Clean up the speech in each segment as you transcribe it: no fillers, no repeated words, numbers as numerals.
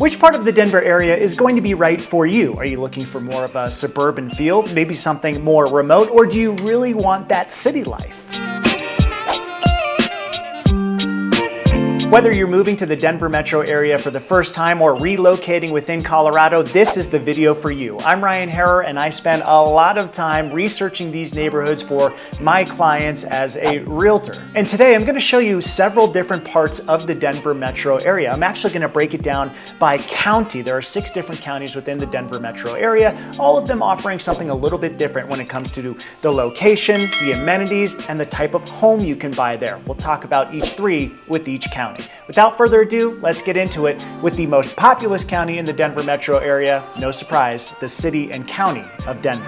Which part of the Denver area is going to be right for you? Are you looking for more of a suburban feel, maybe something more remote, or do you really want that city life? Whether you're moving to the Denver metro area for the first time or relocating within Colorado, this is the video for you. I'm Ryan Haarer, and I spend a lot of time researching these neighborhoods for my clients as a realtor. And today I'm going to show you several different parts of the Denver metro area. I'm actually going to break it down by county. There are 6 different counties within the Denver metro area, all of them offering something a little bit different when it comes to the location, the amenities, and the type of home you can buy there. We'll talk about each 3 with each county. Without further ado, let's get into it with the most populous county in the Denver metro area. No surprise, the city and county of Denver.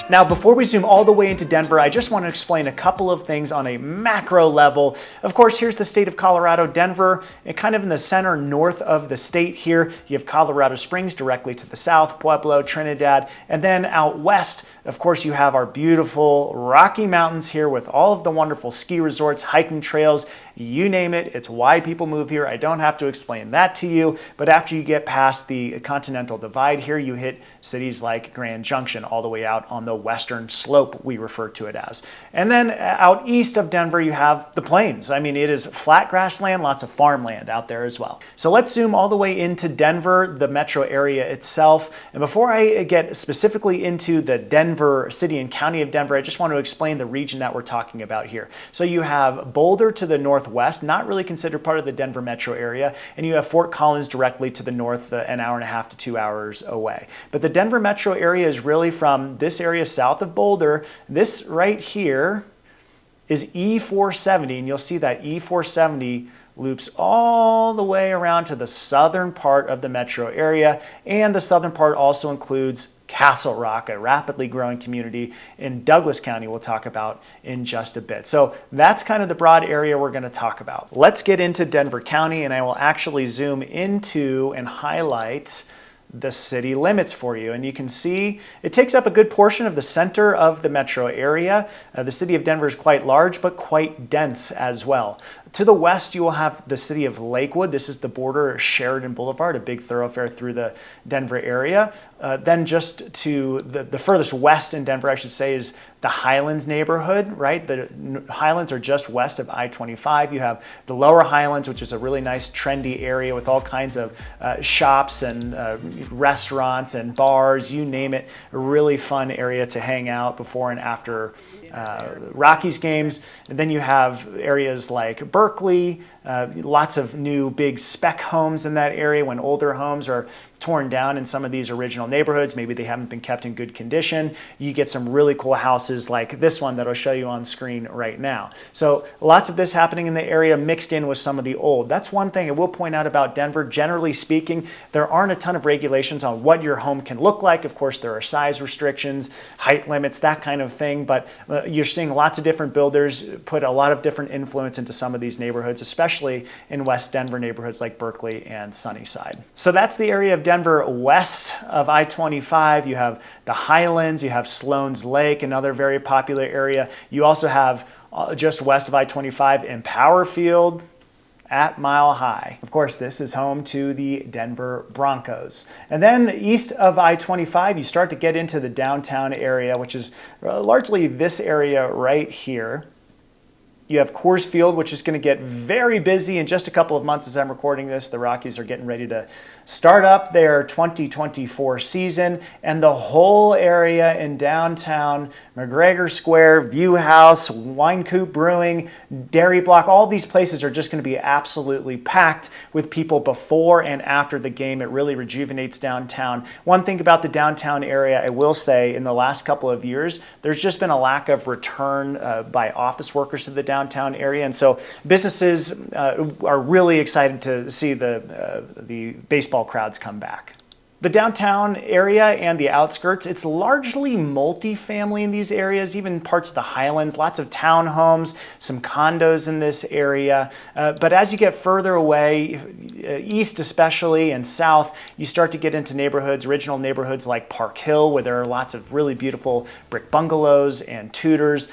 Now, before we zoom all the way into Denver, I just want to explain a couple of things on a macro level. Of course, here's the state of Colorado, Denver, and kind of in the center north of the state here, you have Colorado Springs directly to the south, Pueblo, Trinidad, and then out west, of course, you have our beautiful Rocky Mountains here with all of the wonderful ski resorts, hiking trails, you name it. It's why people move here. I don't have to explain that to you, but after you get past the Continental Divide here, you hit cities like Grand Junction all the way out on the western slope, we refer to it as. And then out east of Denver, you have the plains. I mean, it is flat grassland, lots of farmland out there as well. So let's zoom all the way into Denver, the metro area itself. And before I get specifically into the Denver city and county of Denver, I just want to explain the region that we're talking about here. So you have Boulder to the northwest, not really considered part of the Denver metro area, and you have Fort Collins directly to the north, an hour and a half to 2 hours away. But the Denver metro area is really from this area south of Boulder. This right here is E470, and you'll see that E470 loops all the way around to the southern part of the metro area, and the southern part also includes Castle Rock, a rapidly growing community in Douglas County we'll talk about in just a bit. So that's kind of the broad area we're going to talk about. Let's get into Denver County, and I will actually zoom into and highlight the city limits for you. And you can see it takes up a good portion of the center of the metro area. The city of Denver is quite large, but quite dense as well. To the west, you will have the city of Lakewood. This is the border of Sheridan Boulevard, a big thoroughfare through the Denver area. Then just to the furthest west in Denver, I should say, is the Highlands neighborhood, right? The Highlands are just west of I-25. You have the Lower Highlands, which is a really nice trendy area with all kinds of shops and restaurants and bars, you name it. A really fun area to hang out before and after Rockies games. And then you have areas like Berkeley, lots of new big spec homes in that area when older homes are torn down in some of these original neighborhoods. Maybe they haven't been kept in good condition. You get some really cool houses like this one that I'll show you on screen right now. So lots of this happening in the area mixed in with some of the old. That's one thing I will point out about Denver. Generally speaking, there aren't a ton of regulations on what your home can look like. Of course, there are size restrictions, height limits, that kind of thing, but you're seeing lots of different builders put a lot of different influence into some of these neighborhoods, especially in West Denver neighborhoods like Berkeley and Sunnyside. So that's the area of Denver west of I-25. You have the Highlands, you have Sloan's Lake, another very popular area. You also have just west of I-25 Empower Field at Mile High. Of course, this is home to the Denver Broncos. And then east of I-25, you start to get into the downtown area, which is largely this area right here. You have Coors Field, which is going to get very busy in just a couple of months as I'm recording this. The Rockies are getting ready to start up their 2024 season, and the whole area in downtown, McGregor Square, View House, Wine Coop Brewing, Dairy Block, all these places are just going to be absolutely packed with people before and after the game. It really rejuvenates downtown. One thing about the downtown area, I will say, in the last couple of years, there's just been a lack of return by office workers to the downtown area, and so businesses are really excited to see the baseball crowds come back. The downtown area and the outskirts, it's largely multifamily in these areas, even parts of the Highlands, lots of townhomes, some condos in this area. But as you get further away, east especially and south, you start to get into neighborhoods, original neighborhoods like Park Hill, where there are lots of really beautiful brick bungalows and Tudors.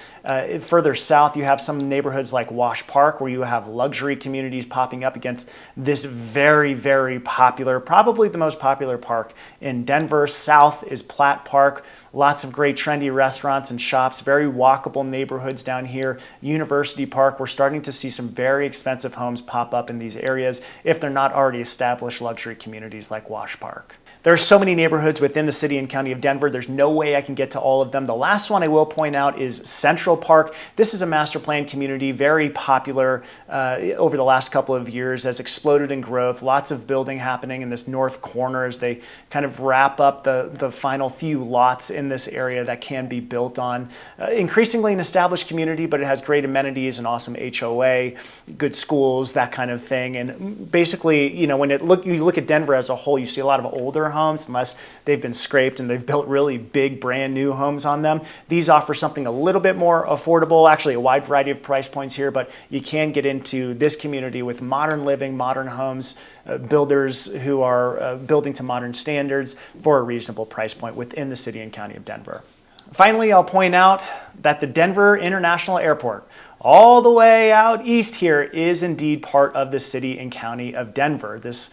Further south, you have some neighborhoods like Wash Park, where you have luxury communities popping up against this very, very popular, probably the most popular park in Denver. South is Platt Park. Lots of great trendy restaurants and shops, very walkable neighborhoods down here. University Park, we're starting to see some very expensive homes pop up in these areas if they're not already established luxury communities like Wash Park. There's so many neighborhoods within the city and county of Denver. There's no way I can get to all of them. The last one I will point out is Central Park. This is a master plan community, very popular over the last couple of years, has exploded in growth. Lots of building happening in this north corner as they kind of wrap up the final few lots in this area that can be built on. Increasingly an established community, but it has great amenities, an awesome HOA, good schools, that kind of thing. And basically, you know, when you look at Denver as a whole, you see a lot of older homes, unless they've been scraped and they've built really big brand new homes on them. These offer something a little bit more affordable, actually a wide variety of price points here, but you can get into this community with modern living, modern homes, builders who are building to modern standards for a reasonable price point within the city and county of Denver. Finally, I'll point out that the Denver International Airport, all the way out east here, is indeed part of the city and county of Denver. This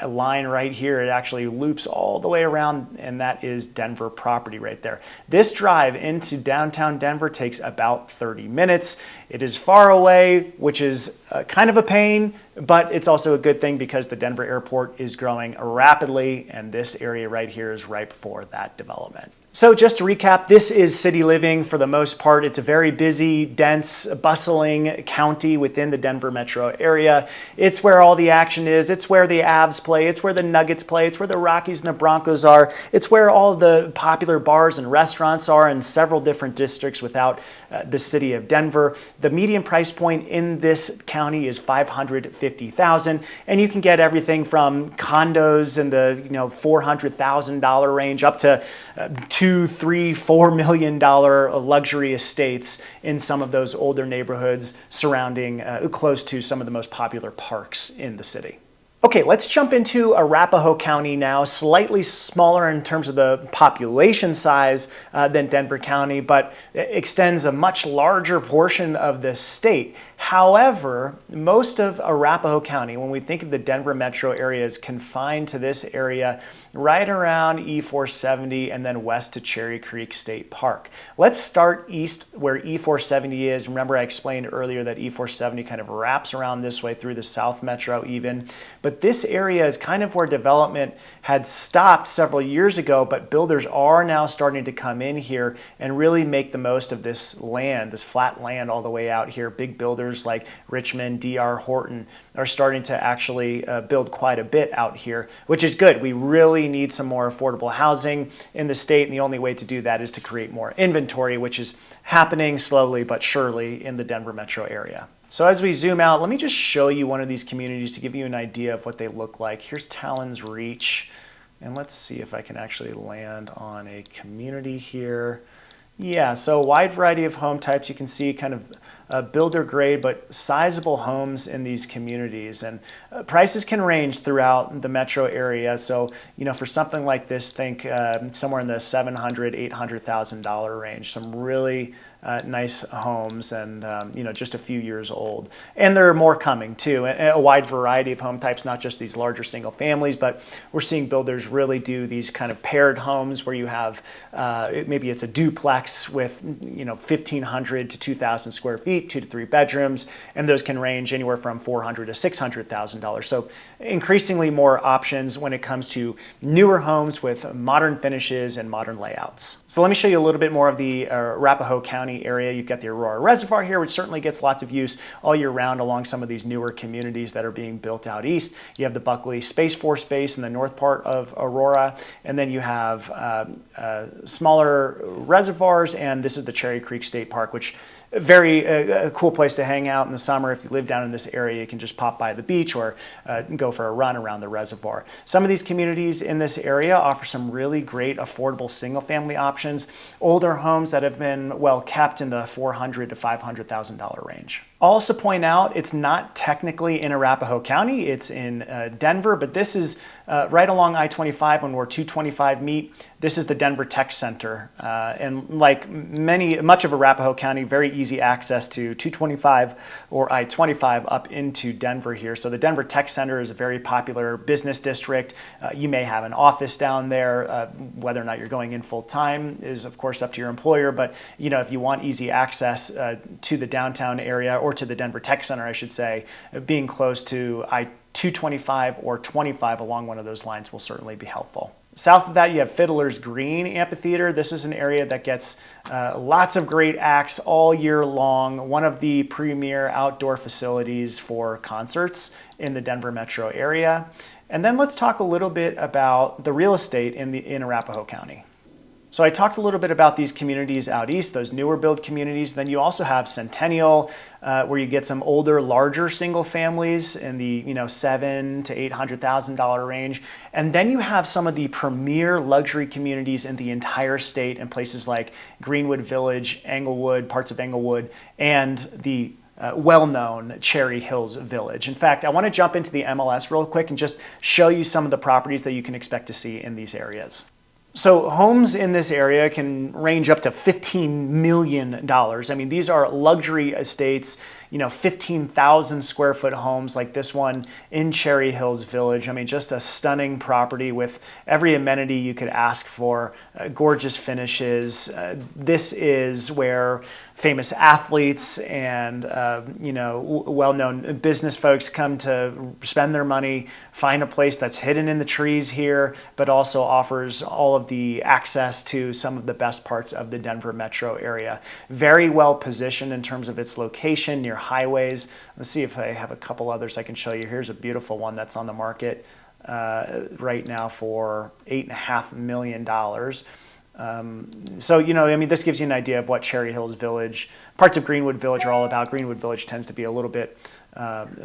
line right here, it actually loops all the way around, and that is Denver property right there. This drive into downtown Denver takes about 30 minutes. It is far away, which is kind of a pain, but it's also a good thing because the Denver airport is growing rapidly, and this area right here is ripe for that development. So just to recap, this is city living for the most part. It's a very busy, dense, bustling county within the Denver metro area. It's where all the action is. It's where the Avs play. It's where the Nuggets play. It's where the Rockies and the Broncos are. It's where all the popular bars and restaurants are in several different districts without the city of Denver. The median price point in this county is $550,000, and you can get everything from condos in the $400,000 range up to $2, $3, $4 million luxury estates in some of those older neighborhoods surrounding close to some of the most popular parks in the city. Okay, let's jump into Arapahoe County now, slightly smaller in terms of the population size than Denver County, but extends a much larger portion of the state. However, most of Arapahoe County, when we think of the Denver metro area, is confined to this area right around E470 and then west to Cherry Creek State Park. Let's start east where E470 is. Remember, I explained earlier that E470 kind of wraps around this way through the South Metro even. But this area is kind of where development had stopped several years ago, but builders are now starting to come in here and really make the most of this land, this flat land all the way out here. Big builders like Richmond, D.R. Horton are starting to actually build quite a bit out here, which is good. We really need some more affordable housing in the state, and the only way to do that is to create more inventory, which is happening slowly but surely in the Denver metro area. So as we zoom out, let me just show you one of these communities to give you an idea of what they look like. Here's Talon's Reach, and let's see if I can actually land on a community here. Yeah, so a wide variety of home types. You can see kind of builder grade, but sizable homes in these communities. And prices can range throughout the metro area. So, for something like this, think somewhere in the $700,000, $800,000 range. Some really nice homes and, just a few years old. And there are more coming too, a wide variety of home types, not just these larger single families, but we're seeing builders really do these kind of paired homes where you have, maybe it's a duplex with, 1,500 to 2,000 square feet, 2 to 3 bedrooms, and those can range anywhere from $400,000 to $600,000. So increasingly more options when it comes to newer homes with modern finishes and modern layouts. So let me show you a little bit more of the Arapahoe County area. You've got the Aurora Reservoir here, which certainly gets lots of use all year round along some of these newer communities that are being built out east. You have the Buckley Space Force Base in the north part of Aurora, and then you have smaller reservoirs, and this is the Cherry Creek State Park, which very a cool place to hang out in the summer. If you live down in this area, you can just pop by the beach or go for a run around the reservoir. Some of these communities in this area offer some really great affordable single-family options, older homes that have been well kept in the $400,000 to $500,000 range. I'll also point out it's not technically in Arapahoe County, it's in Denver, but this is right along I-25 when where 225 meet. This is the Denver Tech Center. And like much of Arapahoe County, very easy access to 225 or I-25 up into Denver here. So the Denver Tech Center is a very popular business district. You may have an office down there. Whether or not you're going in full time is of course up to your employer, but if you want easy access to the downtown area or to the Denver Tech Center, I should say, being close to I-225 or 25 along one of those lines will certainly be helpful. South of that, you have Fiddler's Green Amphitheater. This is an area that gets lots of great acts all year long. One of the premier outdoor facilities for concerts in the Denver metro area. And then let's talk a little bit about the real estate in Arapahoe County. So I talked a little bit about these communities out east, those newer build communities. Then you also have Centennial, where you get some older, larger single families in the $700,000 to $800,000 range. And then you have some of the premier luxury communities in the entire state in places like Greenwood Village, Englewood, parts of Englewood, and the well-known Cherry Hills Village. In fact, I want to jump into the MLS real quick and just show you some of the properties that you can expect to see in these areas. So homes in this area can range up to $15 million. I mean, these are luxury estates, 15,000 square foot homes like this one in Cherry Hills Village. I mean, just a stunning property with every amenity you could ask for, gorgeous finishes. This is where famous athletes and well-known business folks come to spend their money, find a place that's hidden in the trees here, but also offers all of the access to some of the best parts of the Denver metro area. Very well positioned in terms of its location near highways. Let's see if I have a couple others I can show you. Here's a beautiful one that's on the market right now for $8.5 million. So, this gives you an idea of what Cherry Hills Village, parts of Greenwood Village are all about. Greenwood Village tends to be a little bit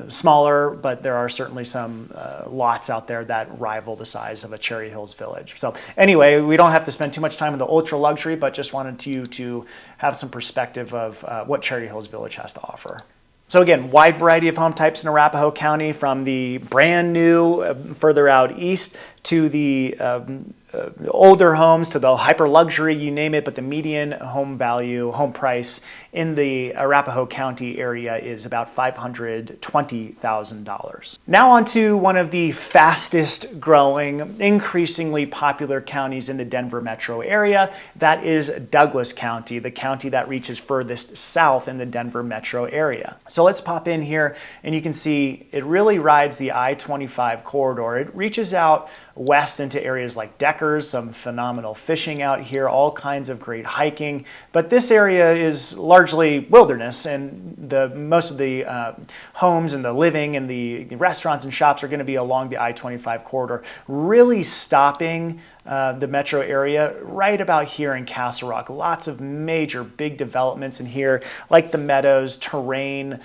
smaller, but there are certainly some lots out there that rival the size of a Cherry Hills Village. So anyway, we don't have to spend too much time on the ultra luxury, but just wanted you to have some perspective of what Cherry Hills Village has to offer. So again, wide variety of home types in Arapahoe County, from the brand new further out east to the older homes to the hyper luxury, you name it, but the median home price in the Arapahoe County area is about $520,000. Now on to one of the fastest growing, increasingly popular counties in the Denver metro area. That is Douglas County, the county that reaches furthest south in the Denver metro area. So let's pop in here and you can see it really rides the I-25 corridor. It reaches out west into areas like Deckers, some phenomenal fishing out here, all kinds of great hiking. But this area is largely wilderness, and most of the homes and the living and the restaurants and shops are going to be along the I-25 corridor, really stopping the metro area right about here in Castle Rock. Lots of major big developments in here, like the Meadows, Terrain,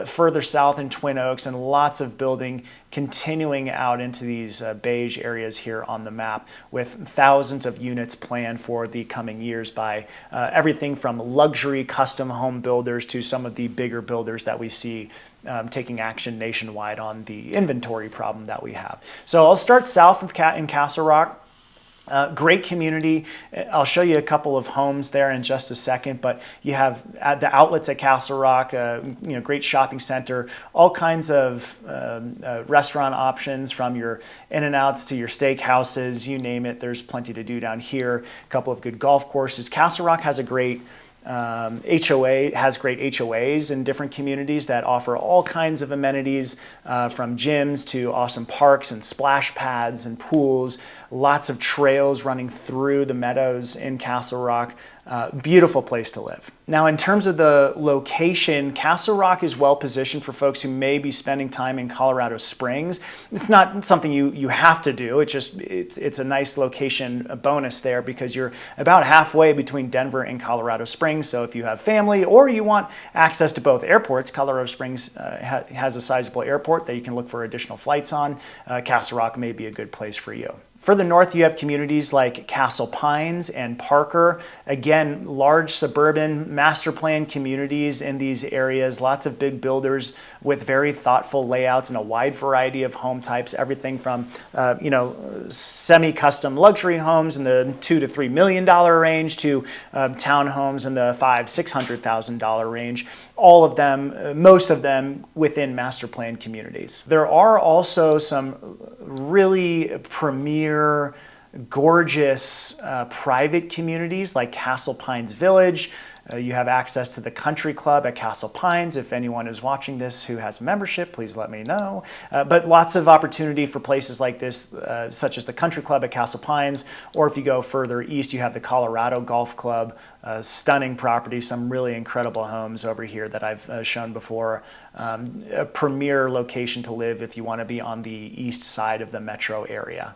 further south in Twin Oaks, and lots of building continuing out into these beige areas here on the map, with thousands of units planned for the coming years by everything from luxury custom home builders to some of the bigger builders that we see taking action nationwide on the inventory problem that we have. So I'll start south of in Castle Rock. Great community. I'll show you a couple of homes there in just a second, but you have the outlets at Castle Rock, great shopping center, all kinds of restaurant options, from your In-N-Outs to your steak houses, you name it. There's plenty to do down here. A couple of good golf courses. Castle Rock has a great great HOAs in different communities that offer all kinds of amenities, from gyms to awesome parks and splash pads and pools, lots of trails running through the meadows in Castle Rock. Beautiful place to live. Now, in terms of the location, Castle Rock is well positioned for folks who may be spending time in Colorado Springs. It's not something you have to do. It's a nice location, a bonus there, because you're about halfway between Denver and Colorado Springs. So if you have family or you want access to both airports, Colorado Springs has a sizable airport that you can look for additional flights on. Castle Rock may be a good place for you. Further north, you have communities like Castle Pines and Parker. Again, large suburban master plan communities in these areas. Lots of big builders with very thoughtful layouts and a wide variety of home types. Everything from semi-custom luxury homes in the $2 to $3 million range to townhomes in the $500,000-$600,000 range. All of them, most of them within master plan communities. There are also some really premier, gorgeous private communities like Castle Pines Village. You have access to the country club at Castle Pines. If anyone is watching this who has a membership, please let me know. But lots of opportunity for places like this, such as the country club at Castle Pines, or if you go further east, you have the Colorado Golf Club, stunning property, some really incredible homes over here that I've shown before. A premier location to live if you want to be on the east side of the metro area.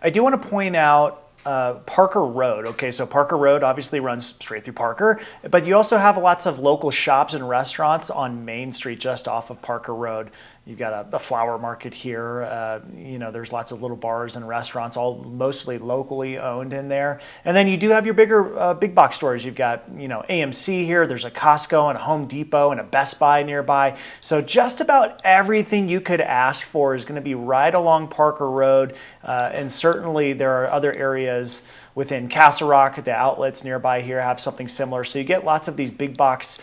I do want to point out Parker Road. Okay, so Parker Road obviously runs straight through Parker, but you also have lots of local shops and restaurants on Main Street just off of Parker Road. You've got a flower market here. There's lots of little bars and restaurants, all mostly locally owned in there. And then you do have your bigger big box stores. You've got AMC here. There's a Costco and a Home Depot and a Best Buy nearby. So just about everything you could ask for is going to be right along Parker Road. And certainly there are other areas within Castle Rock. The outlets nearby here have something similar. So you get lots of these big box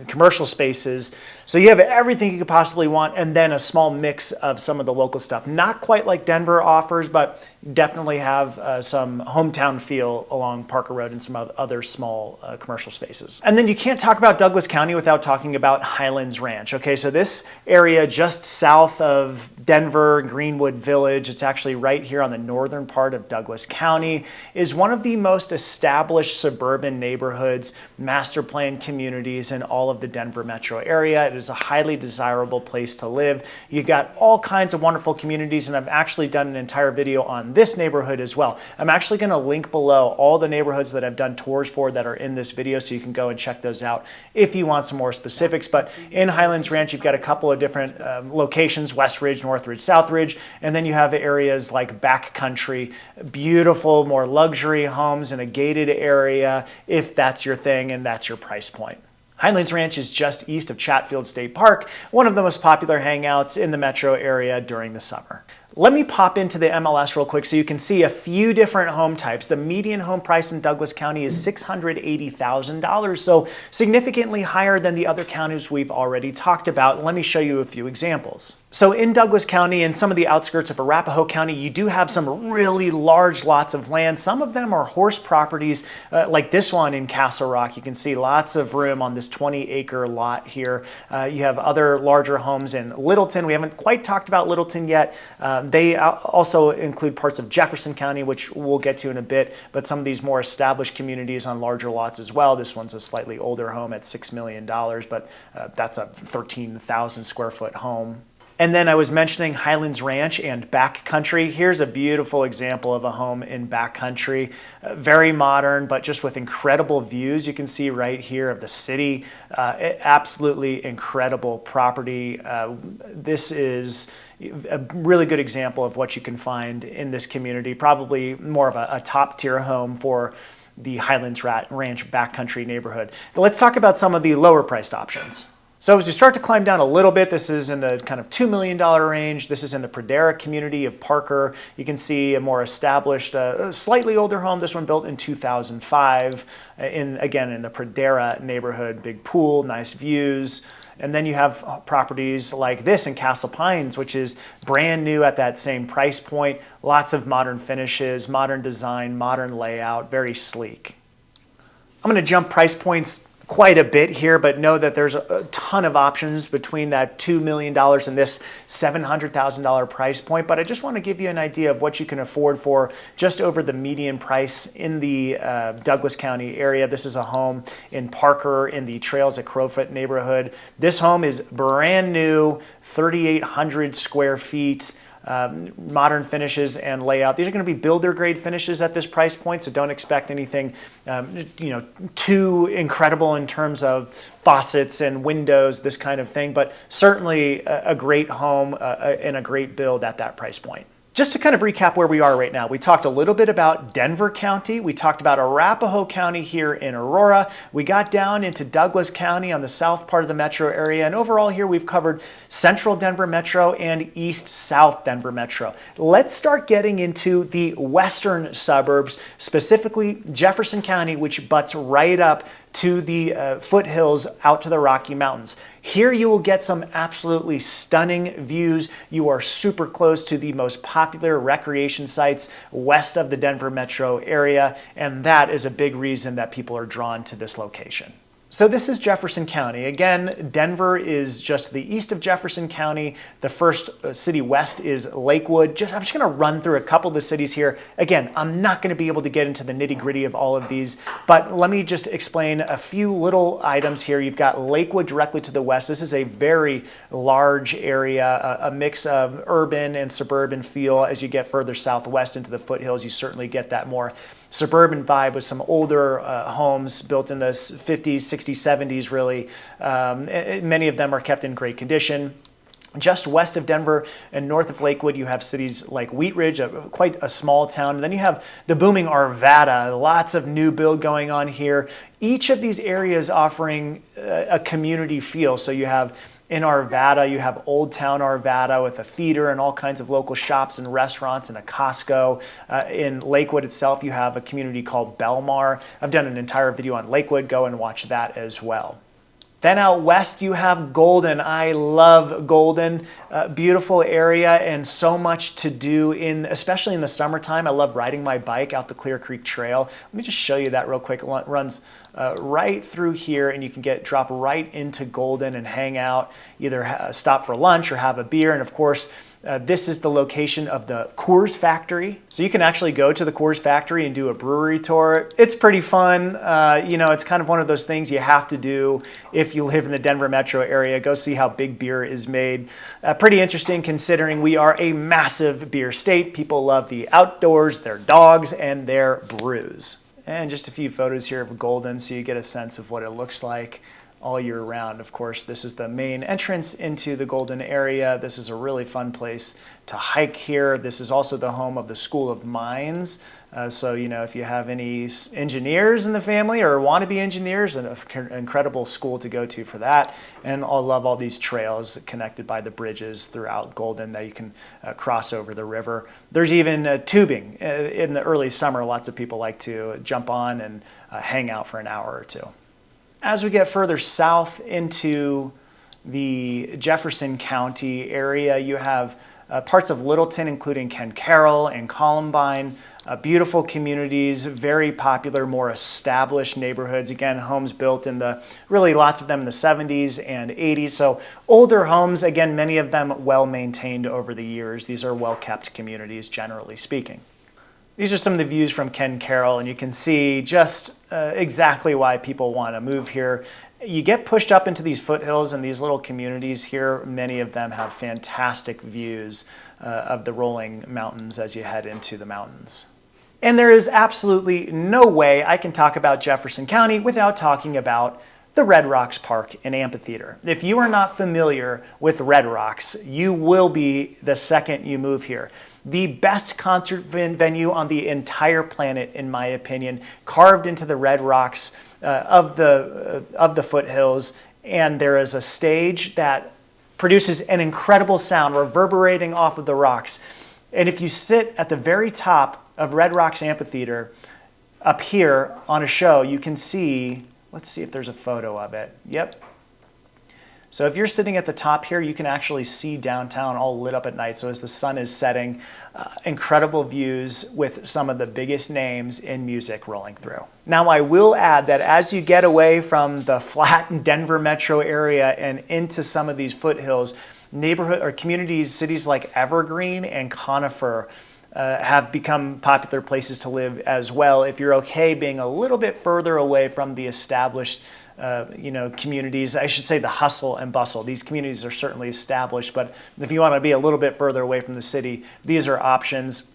commercial spaces. So you have everything you could possibly want, and then a small mix of some of the local stuff. Not quite like Denver offers, but definitely have some hometown feel along Parker Road and some other small commercial spaces. And then you can't talk about Douglas County without talking about Highlands Ranch. Okay, so this area just south of Denver, Greenwood Village, it's actually right here on the northern part of Douglas County, is one of the most established suburban neighborhoods, master plan communities in all of the Denver metro area. It is a highly desirable place to live. You've got all kinds of wonderful communities, and I've actually done an entire video on this neighborhood as well. I'm actually going to link below all the neighborhoods that I've done tours for that are in this video, so you can go and check those out if you want some more specifics. But in Highlands Ranch, you've got a couple of different locations: West Ridge, North Ridge, South Ridge, and then you have areas like Backcountry, beautiful, more luxury homes in a gated area, if that's your thing and that's your price point. Highlands Ranch is just east of Chatfield State Park, one of the most popular hangouts in the metro area during the summer. Let me pop into the MLS real quick so you can see a few different home types. The median home price in Douglas County is $680,000, so significantly higher than the other counties we've already talked about. Let me show you a few examples. So in Douglas County and some of the outskirts of Arapahoe County, you do have some really large lots of land. Some of them are horse properties, like this one in Castle Rock. You can see lots of room on this 20-acre lot here. You have other larger homes in Littleton. We haven't quite talked about Littleton yet. They also include parts of Jefferson County, which we'll get to in a bit, but some of these more established communities on larger lots as well. This one's a slightly older home at $6 million, but that's a 13,000 square foot home. And then I was mentioning Highlands Ranch and Backcountry. Here's a beautiful example of a home in Backcountry. Very modern, but just with incredible views. You can see right here of the city. Absolutely incredible property. This is a really good example of what you can find in this community. Probably more of a top tier home for the Highlands Ranch Backcountry neighborhood. Now let's talk about some of the lower priced options. So as you start to climb down a little bit, this is in the kind of $2 million range. This is in the Pradera community of Parker. You can see a more established, slightly older home. This one built in 2005, again in the Pradera neighborhood. Big pool, nice views. And then you have properties like this in Castle Pines, which is brand new at that same price point. Lots of modern finishes, modern design, modern layout, very sleek. I'm going to jump price points quite a bit here, but know that there's a ton of options between that $2 million and this $700,000 price point. But I just want to give you an idea of what you can afford for just over the median price in the Douglas County area. This is a home in Parker in the Trails at Crowfoot neighborhood. This home is brand new, 3,800 square feet. modern finishes and layout. These are going to be builder grade finishes at this price point, so don't expect anything too incredible in terms of faucets and windows, this kind of thing, but certainly a great home and a great build at that price point. Just to kind of recap where we are right now, we talked a little bit about Denver County. We talked about Arapahoe County here in Aurora. We got down into Douglas County on the south part of the metro area. And overall here, we've covered central Denver metro and east-south Denver metro. Let's start getting into the western suburbs, specifically Jefferson County, which butts right up to the foothills out to the Rocky Mountains. Here you will get some absolutely stunning views. You are super close to the most popular recreation sites west of the Denver metro area, and that is a big reason that people are drawn to this location. So this is Jefferson County. Again, Denver is just the east of Jefferson County. The first city west is Lakewood. I'm just going to run through a couple of the cities here. Again, I'm not going to be able to get into the nitty-gritty of all of these, but let me just explain a few little items here. You've got Lakewood directly to the west. This is a very large area, a mix of urban and suburban feel. As you get further southwest into the foothills, you certainly get that more suburban vibe with some older homes built in the 50s, 60s, 70s really. Many of them are kept in great condition. Just west of Denver and north of Lakewood, you have cities like Wheat Ridge, quite a small town. And then you have the booming Arvada, lots of new build going on here. Each of these areas offering a community feel. So you have in Arvada, you have Old Town Arvada with a theater and all kinds of local shops and restaurants and a Costco. In Lakewood itself, you have a community called Belmar. I've done an entire video on Lakewood. Go and watch that as well. Then out west, you have Golden. I love Golden. Beautiful area and so much to do, especially in the summertime. I love riding my bike out the Clear Creek Trail. Let me just show you that real quick. It runs right through here, and you can drop right into Golden and hang out, either stop for lunch or have a beer. And of course, this is the location of the Coors factory. So you can actually go to the Coors factory and do a brewery tour. It's pretty fun. It's kind of one of those things you have to do if you live in the Denver metro area. Go see how big beer is made. Pretty interesting considering we are a massive beer state. People love the outdoors, their dogs, and their brews. And just a few photos here of Golden so you get a sense of what it looks like all year round. Of course, this is the main entrance into the Golden area. This is a really fun place to hike here. This is also the home of the School of Mines. So, if you have any engineers in the family or want to be engineers, an incredible school to go to for that. And I love all these trails connected by the bridges throughout Golden that you can cross over the river. There's even tubing. In the early summer, lots of people like to jump on and hang out for an hour or two. As we get further south into the Jefferson County area, you have parts of Littleton, including Ken Carroll and Columbine, beautiful communities, very popular, more established neighborhoods. Again, homes built really lots of them in the 70s and 80s. So older homes, again, many of them well maintained over the years. These are well-kept communities, generally speaking. These are some of the views from Ken Carroll, and you can see just exactly why people want to move here. You get pushed up into these foothills and these little communities here. Many of them have fantastic views of the rolling mountains as you head into the mountains. And there is absolutely no way I can talk about Jefferson County without talking about the Red Rocks Park and Amphitheater. If you are not familiar with Red Rocks, you will be the second you move here. The best concert venue on the entire planet, in my opinion, carved into the red rocks of the foothills, and there is a stage that produces an incredible sound reverberating off of the rocks. And if you sit at the very top of Red Rocks Amphitheater, up here on a show, you can see, let's see if there's a photo of it. Yep. So if you're sitting at the top here, you can actually see downtown all lit up at night. So as the sun is setting, incredible views with some of the biggest names in music rolling through. Now, I will add that as you get away from the flat Denver metro area and into some of these foothills, neighborhood or communities, cities like Evergreen and Conifer have become popular places to live as well if you're okay being a little bit further away from the established communities. I should say the hustle and bustle. These communities are certainly established, but if you want to be a little bit further away from the city, these are options.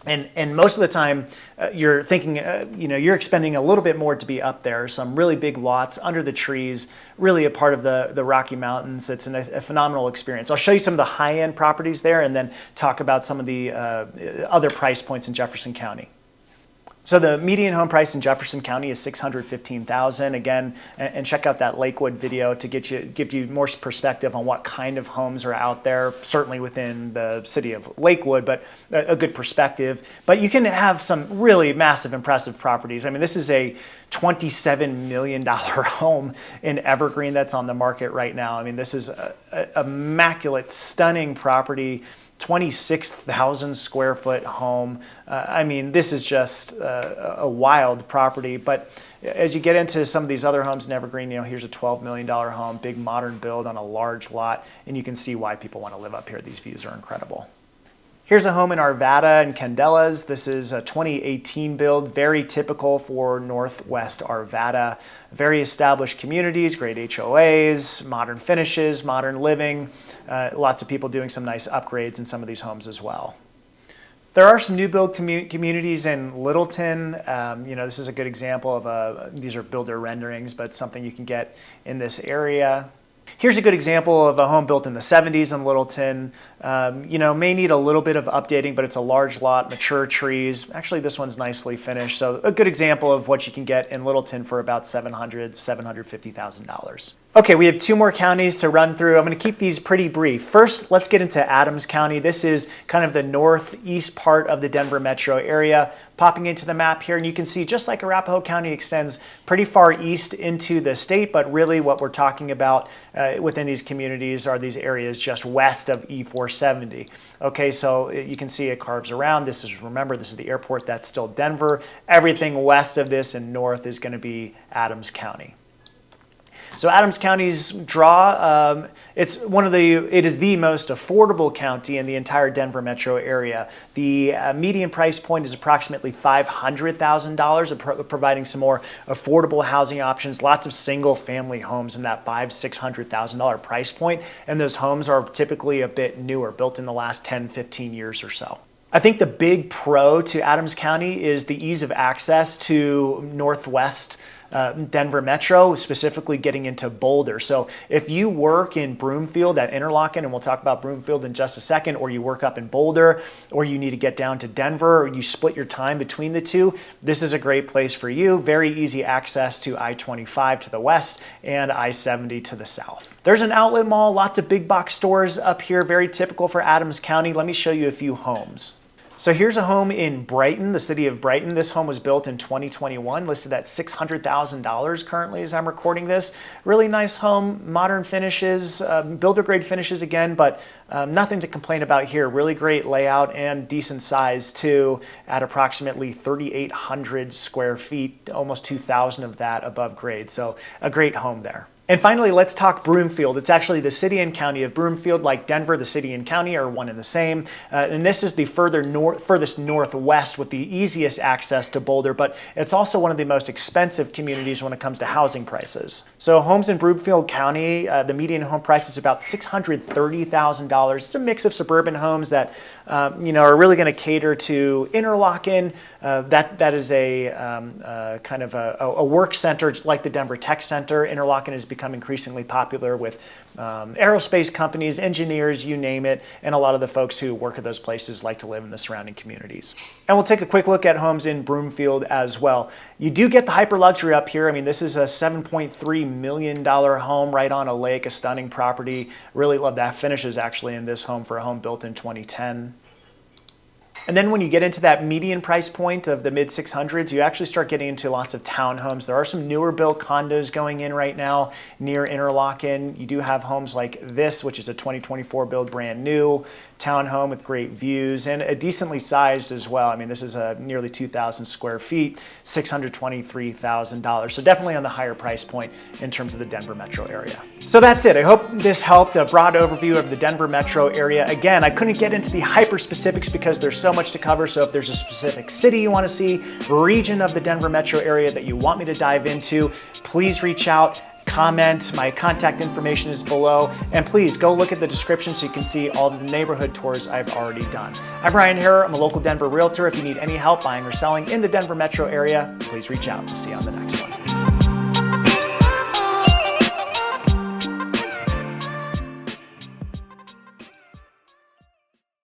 And most of the time, you're thinking, you're expending a little bit more to be up there. Some really big lots under the trees, really a part of the Rocky Mountains. It's a phenomenal experience. I'll show you some of the high-end properties there and then talk about some of the other price points in Jefferson County. So the median home price in Jefferson County is $615,000. Again, and check out that Lakewood video to give you more perspective on what kind of homes are out there, certainly within the city of Lakewood, but a good perspective. But you can have some really massive, impressive properties. I mean, this is a $27 million home in Evergreen that's on the market right now. I mean, this is an immaculate, stunning property. 26,000 square foot home. I mean, this is just a wild property. But as you get into some of these other homes in Evergreen, here's a $12 million home, big modern build on a large lot, and you can see why people want to live up here. These views are incredible. Here's a home in Arvada and Candelas. This is a 2018 build, very typical for Northwest Arvada. Very established communities, great HOAs, modern finishes, modern living. Lots of people doing some nice upgrades in some of these homes as well. There are some new build communities in Littleton. This is a good example of these are builder renderings, but something you can get in this area. Here's a good example of a home built in the 70s in Littleton. May need a little bit of updating, but it's a large lot, mature trees. Actually, this one's nicely finished. So a good example of what you can get in Littleton for about $750,000. Okay, we have two more counties to run through. I'm going to keep these pretty brief. First, let's get into Adams County. This is kind of the northeast part of the Denver metro area. Popping into the map here, and you can see just like Arapahoe County extends pretty far east into the state, but really what we're talking about within these communities are these areas just west of E470. Okay, so you can see it carves around. Remember, this is the airport, that's still Denver. Everything west of this and north is going to be Adams County. So Adams County's draw, it is the most affordable county in the entire Denver metro area. The median price point is approximately $500,000, providing some more affordable housing options. Lots of single family homes in that $500,000-$600,000 price point, and those homes are typically a bit newer, built in the last 10, 15 years or so. I think the big pro to Adams County is the ease of access to Northwest Denver Metro, specifically getting into Boulder. So if you work in Broomfield at Interlochen, and we'll talk about Broomfield in just a second, or you work up in Boulder, or you need to get down to Denver, or you split your time between the two, this is a great place for you. Very easy access to I-25 to the west and I-70 to the south. There's an outlet mall, lots of big box stores up here, very typical for Adams County. Let me show you a few homes. So here's a home in Brighton, the city of Brighton. This home was built in 2021, listed at $600,000 currently as I'm recording this. Really nice home, modern finishes, builder grade finishes again, but nothing to complain about here. Really great layout and decent size too, at approximately 3,800 square feet, almost 2,000 of that above grade. So a great home there. And finally, let's talk Broomfield. It's actually the city and county of Broomfield. Like Denver, the city and county are one and the same. And this is the furthest northwest with the easiest access to Boulder, but it's also one of the most expensive communities when it comes to housing prices. So homes in Broomfield County, the median home price is about $630,000. It's a mix of suburban homes that are really going to cater to Interlochen. That is a kind of a work center like the Denver Tech Center. Interlochen has become increasingly popular with aerospace companies, engineers, you name it, and a lot of the folks who work at those places like to live in the surrounding communities. And we'll take a quick look at homes in Broomfield as well. You do get the hyper luxury up here. I mean, this is a $7.3 million home right on a lake, a stunning property. Really love that finishes actually in this home for a home built in 2010. And then when you get into that median price point of the mid 600s, you actually start getting into lots of townhomes. There are some newer built condos going in right now near Interlochen. You do have homes like this, which is a 2024 build, brand new townhome with great views and a decently sized as well. I mean, this is a nearly 2,000 square feet, $623,000. So definitely on the higher price point in terms of the Denver metro area. So that's it. I hope this helped, a broad overview of the Denver metro area. Again, I couldn't get into the hyper specifics because there's so much much to cover, so if there's a specific city you want to see, region of the Denver metro area that you want me to dive into, please reach out. Comment. My contact information is below, and please go look at the description so you can see all the neighborhood tours I've already done. I'm Ryan Haarer. I'm a local Denver realtor. If you need any help buying or selling in the Denver metro area, please reach out. See you on the next one.